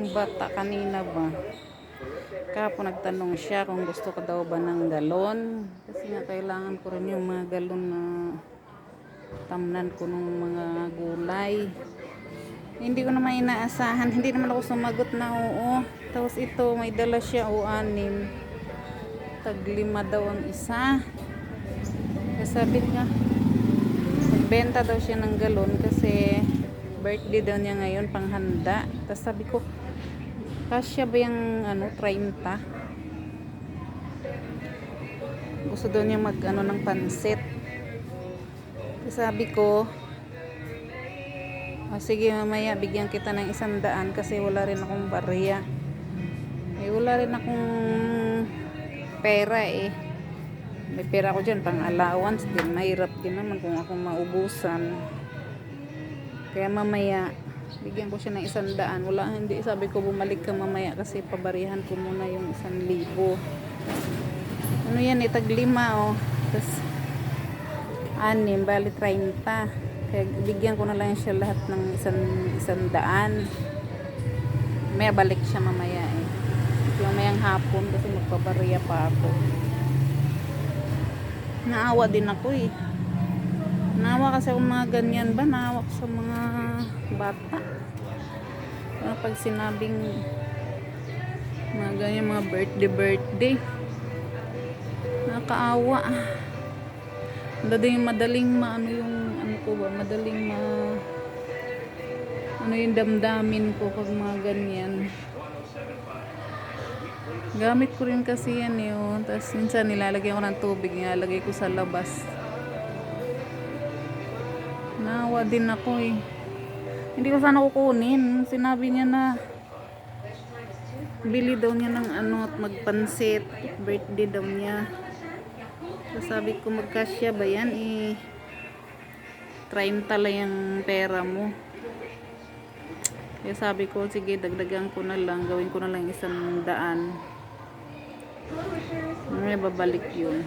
yung bata kanina ba? Kapo nagtanong siya kung gusto ko daw ba ng galon. Kasi nga kailangan ko rin yung mga galon na tamnan ko ng mga gulay. Hindi ko naman inaasahan. Hindi naman ako sumagot na oo. Tapos ito, may dala siya o 6. Tag 5 daw ang isa. Kaya sabi niya, magbenta daw siya ng galon kasi birthday daw niya ngayon, panghanda. Tapos sabi ko, kasya ba yung 30? Gusto daw niya mag ng pansit. Tapos sabi ko, sige mamaya bigyan kita ng 100 kasi wala rin akong barya. Wala rin akong pera eh. May pera ko dyan pang allowance din. Mahirap din naman kung ako maubusan. Kaya mamaya bigyan ko siya ng 100. Wala, hindi, sabi ko bumalik ka mamaya kasi pabarihan ko muna yung 1,000. Ano yan, tag 5 oh. Tapos 6, bali 30. Kaya bigyan ko na lang siya lahat ng 100. May balik siya mamaya eh. Mamayang hapon kasi magpabariya pa ako. Naawa din ako eh. Naawa kasi ako mga ganyan ba? Naawa ko sa mga bata. Pag sinabing mga ganyan, mga birthday. Nakakaawa. Madaling yung damdamin ko pag mga ganyan. Gamit ko rin kasi yan yun. Tapos minsan nilalagay ko ng tubig, nilalagay ko sa labas. Naawa din ako eh. Hindi ko sana kukunin. Sinabi niya na bili daw niya ng at magpansit. Birthday daw niya. So sabi ko, magkasya ba yan 30 lang yung pera mo. Kaya sabi ko, sige dagdagan ko na lang, gawin ko na lang 100. May babalik yun.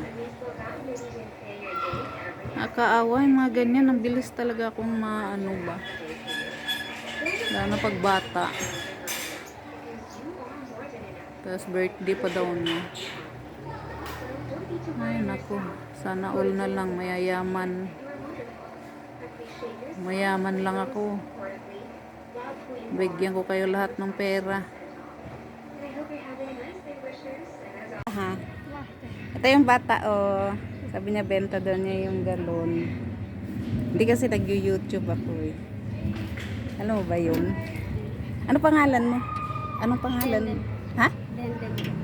Nakakaawa yung mga ganyan. Ang bilis talaga akong lalo na pag bata. Tapos birthday pa daw niya. Ay naku, sana all na lang mayaman lang ako. Bigyan ko kayo lahat ng pera. Ito yung bata oh. Sabi niya benta daw niya yung galon. Hindi kasi nag-YouTube ako eh. Alam mo ba yun? Ano pangalan mo? Anong pangalan mo? Ha?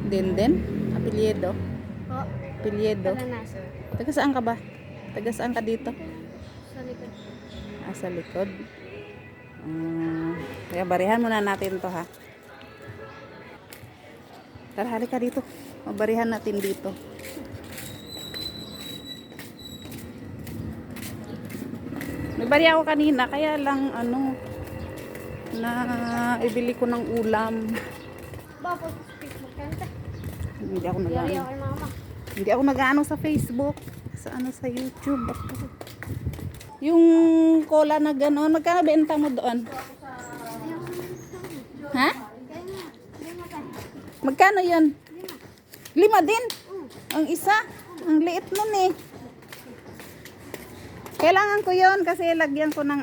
Denden? Apelyido? Apelyido? Taga saan ka ba? Taga saan ka dito? Sa likod. Sa likod? Kaya barihan muna natin to ha. Tara, halika dito. Mabarihan natin dito. May bari ako kanina, kaya lang na ibili ko ng ulam. Bakit Facebook kanta? Hindi ako Yari nag-ano. ako kay mama. Hindi ako nag-ano sa Facebook. Sa YouTube. Yung cola na gano'n, magkano benta mo doon? Ha? Magkano yun? 5 din? Ang isa? Ang liit nun eh. Kailangan ko yon kasi lagyan ko ng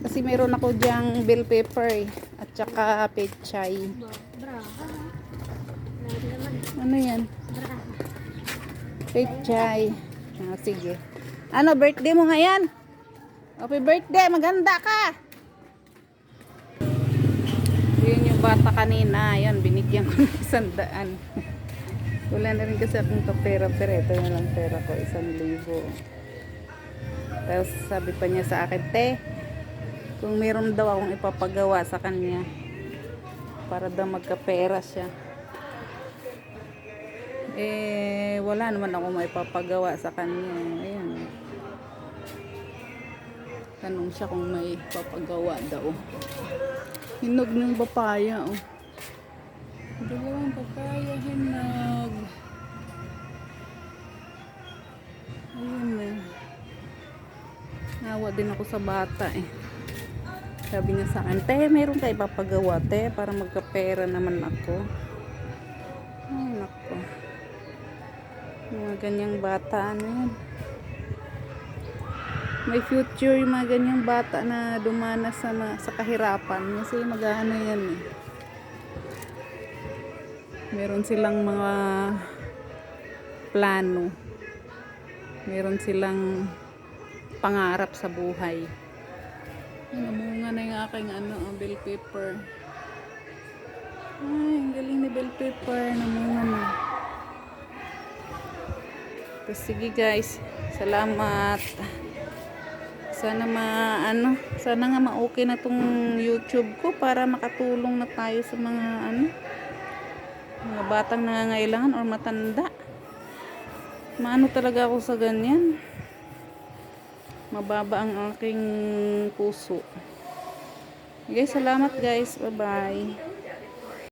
kasi meron ako diyang bell pepper at saka pechay. Ano yan? Pechay. Sige. Ano, birthday mo ngayon? Happy birthday, maganda ka. Yun yung bata kanina. Yan, binigyan ko ng 100. Wala na rin kasi akong kapera, pero ito na lang pera ko, 1,000. Tapos sabi pa niya sa akin, te, kung meron daw akong ipapagawa sa kanya para daw magkapera siya. Wala naman ako maipapagawa sa kanya. Ayan. Tanong siya kung may papagawa daw. Hinog ng papaya, oh. Dalawang papaya, hinog. Ayun na. Nawa din ako sa bata eh. Sabi niya sa akin, te, meron ka ipapagawa, te, para magkapera naman ako. Ay, nako. Mga ganyang bata, ano yan. May future yung mga ganyang bata na dumanas sa kahirapan. Kasi mag-ano yan eh. Meron silang mga plano. Meron silang pangarap sa buhay. Ay, namunga na yung aking bell pepper. Ay, ang galing ni bell pepper. Namunga na. Tapos sige guys, salamat. Sana sana nga ma-okay na tong YouTube ko para makatulong na tayo sa mga mga batang nangangailangan or matanda. Maano talaga ako sa ganyan. Mababa ang aking puso. Okay, salamat guys. Bye-bye.